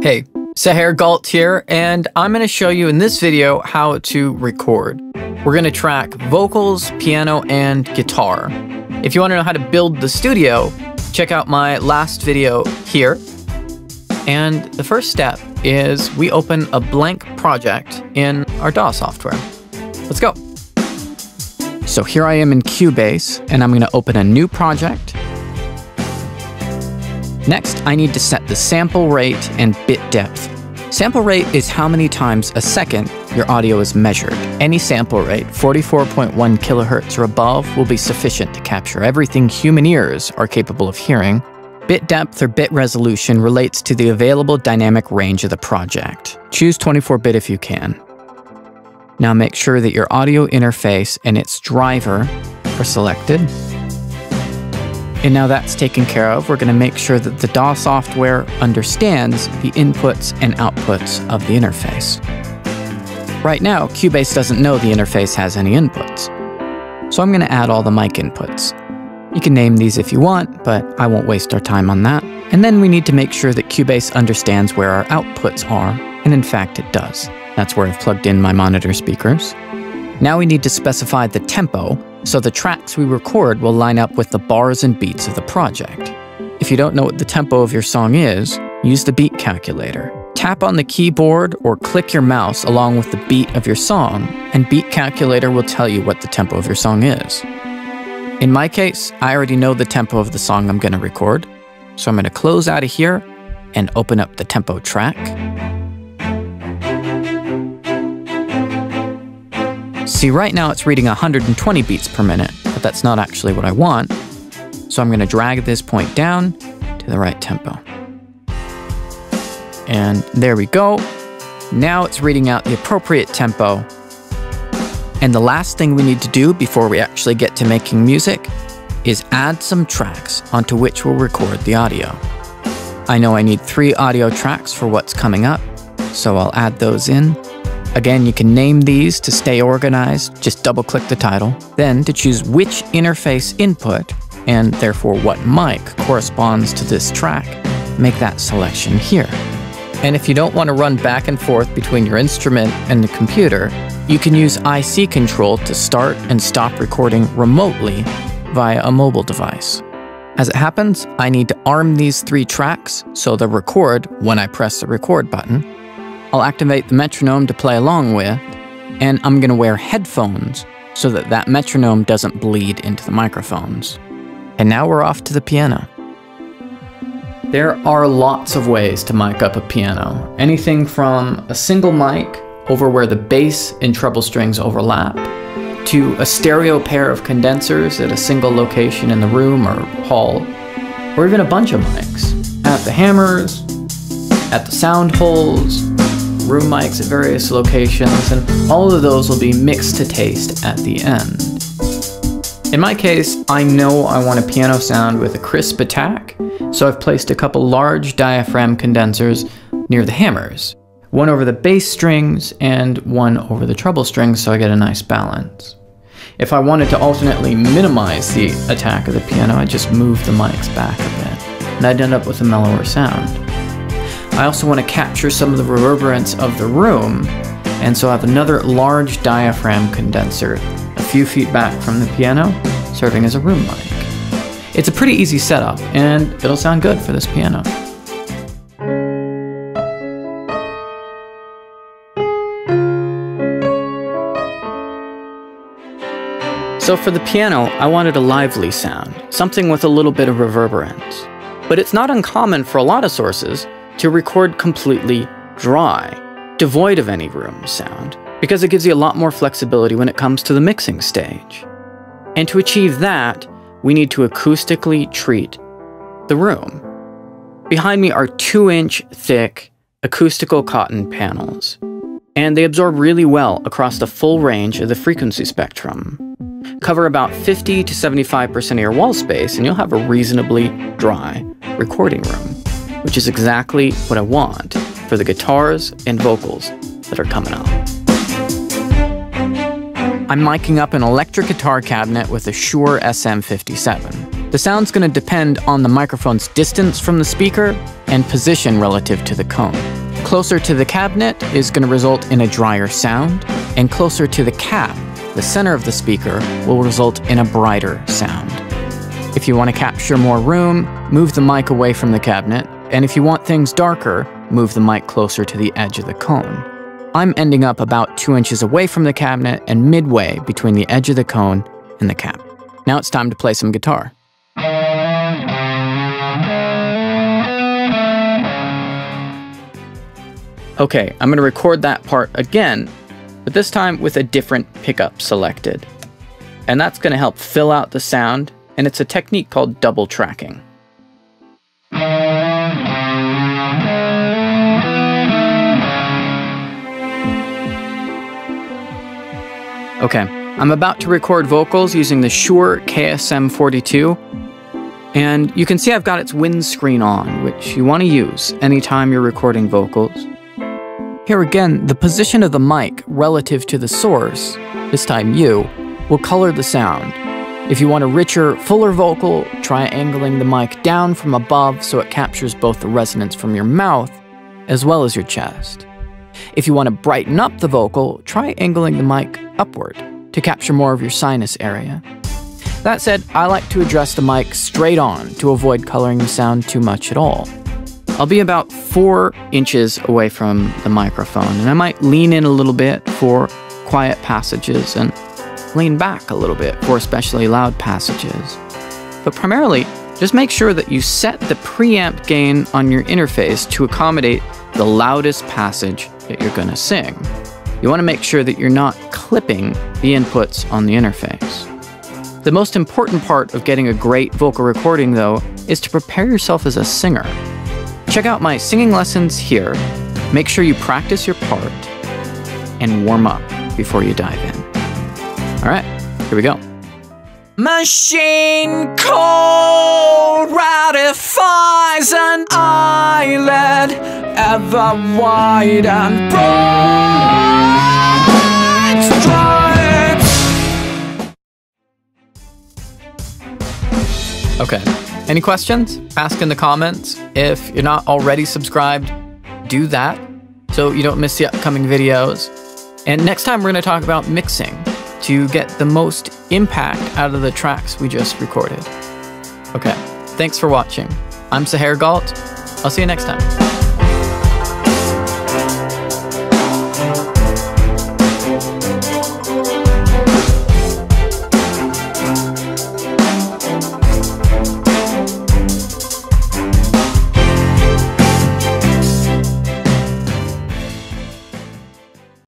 Hey, Sahar Galt here, and I'm going to show you in this video how to record. We're going to track vocals, piano, and guitar. If you want to know how to build the studio, check out my last video here. And the first step is we open a blank project in our DAW software. Let's go. So here I am in Cubase, and I'm going to open a new project. Next, I need to set the sample rate and bit depth. Sample rate is how many times a second your audio is measured. Any sample rate, 44.1 kilohertz or above, will be sufficient to capture everything human ears are capable of hearing. Bit depth or bit resolution relates to the available dynamic range of the project. Choose 24-bit if you can. Now make sure that your audio interface and its driver are selected. And now that's taken care of, we're going to make sure that the DAW software understands the inputs and outputs of the interface. Right now, Cubase doesn't know the interface has any inputs. So I'm going to add all the mic inputs. You can name these if you want, but I won't waste our time on that. And then we need to make sure that Cubase understands where our outputs are, and in fact it does. That's where I've plugged in my monitor speakers. Now we need to specify the tempo, so the tracks we record will line up with the bars and beats of the project. If you don't know what the tempo of your song is, use the beat calculator. Tap on the keyboard or click your mouse along with the beat of your song, and Beat Calculator will tell you what the tempo of your song is. In my case, I already know the tempo of the song I'm going to record, so I'm going to close out of here and open up the tempo track. See, right now it's reading 120 beats per minute, but that's not actually what I want. So I'm going to drag this point down to the right tempo. And there we go. Now it's reading out the appropriate tempo. And the last thing we need to do before we actually get to making music is add some tracks onto which we'll record the audio. I know I need 3 audio tracks for what's coming up, so I'll add those in. Again, you can name these to stay organized, just double-click the title. Then, to choose which interface input, and therefore what mic corresponds to this track, make that selection here. And if you don't want to run back and forth between your instrument and the computer, you can use IC control to start and stop recording remotely via a mobile device. As it happens, I need to arm these 3 tracks so they'll record when I press the record button. I'll activate the metronome to play along with, and I'm going to wear headphones so that that metronome doesn't bleed into the microphones. And now we're off to the piano. There are lots of ways to mic up a piano. Anything from a single mic over where the bass and treble strings overlap, to a stereo pair of condensers at a single location in the room or hall, or even a bunch of mics at the hammers, at the sound holes, room mics at various locations, and all of those will be mixed to taste at the end. In my case, I know I want a piano sound with a crisp attack, so I've placed a couple large diaphragm condensers near the hammers, one over the bass strings and one over the treble strings so I get a nice balance. If I wanted to alternately minimize the attack of the piano, I'd just move the mics back a bit, and I'd end up with a mellower sound. I also want to capture some of the reverberance of the room, and so I have another large diaphragm condenser a few feet back from the piano, serving as a room mic. It's a pretty easy setup, and it'll sound good for this piano. So for the piano, I wanted a lively sound, something with a little bit of reverberance. But it's not uncommon for a lot of sources to record completely dry, devoid of any room sound, because it gives you a lot more flexibility when it comes to the mixing stage. And to achieve that, we need to acoustically treat the room. Behind me are 2-inch thick acoustical cotton panels, and they absorb really well across the full range of the frequency spectrum. Cover about 50 to 75% of your wall space, and you'll have a reasonably dry recording room, which is exactly what I want for the guitars and vocals that are coming up. I'm miking up an electric guitar cabinet with a Shure SM57. The sound's going to depend on the microphone's distance from the speaker and position relative to the cone. Closer to the cabinet is going to result in a drier sound, and closer to the cap, the center of the speaker, will result in a brighter sound. If you want to capture more room, move the mic away from the cabinet, and if you want things darker, move the mic closer to the edge of the cone. I'm ending up about 2 inches away from the cabinet and midway between the edge of the cone and the cap. Now it's time to play some guitar. Okay, I'm going to record that part again, but this time with a different pickup selected. And that's going to help fill out the sound, and it's a technique called double tracking. Okay, I'm about to record vocals using the Shure KSM42, and you can see I've got its windscreen on, which you want to use anytime you're recording vocals. Here again, the position of the mic relative to the source, this time you, will color the sound. If you want a richer, fuller vocal, try angling the mic down from above so it captures both the resonance from your mouth as well as your chest. If you want to brighten up the vocal, try angling the mic upward to capture more of your sinus area. That said, I like to address the mic straight on to avoid coloring the sound too much at all. I'll be about 4 inches away from the microphone, and I might lean in a little bit for quiet passages and lean back a little bit for especially loud passages. But primarily, just make sure that you set the preamp gain on your interface to accommodate the loudest passage that you're going to sing. You want to make sure that you're not clipping the inputs on the interface. The most important part of getting a great vocal recording, though, is to prepare yourself as a singer. Check out my singing lessons here. Make sure you practice your part and warm up before you dive in. All right, here we go. Machine code ratifies an eyelid ever wide and bright stripes. Okay, any questions? Ask in the comments. If you're not already subscribed, do that so you don't miss the upcoming videos. And next time we're going to talk about mixing to get the most impact out of the tracks we just recorded. Okay, thanks for watching. I'm Saher Galt. I'll see you next time.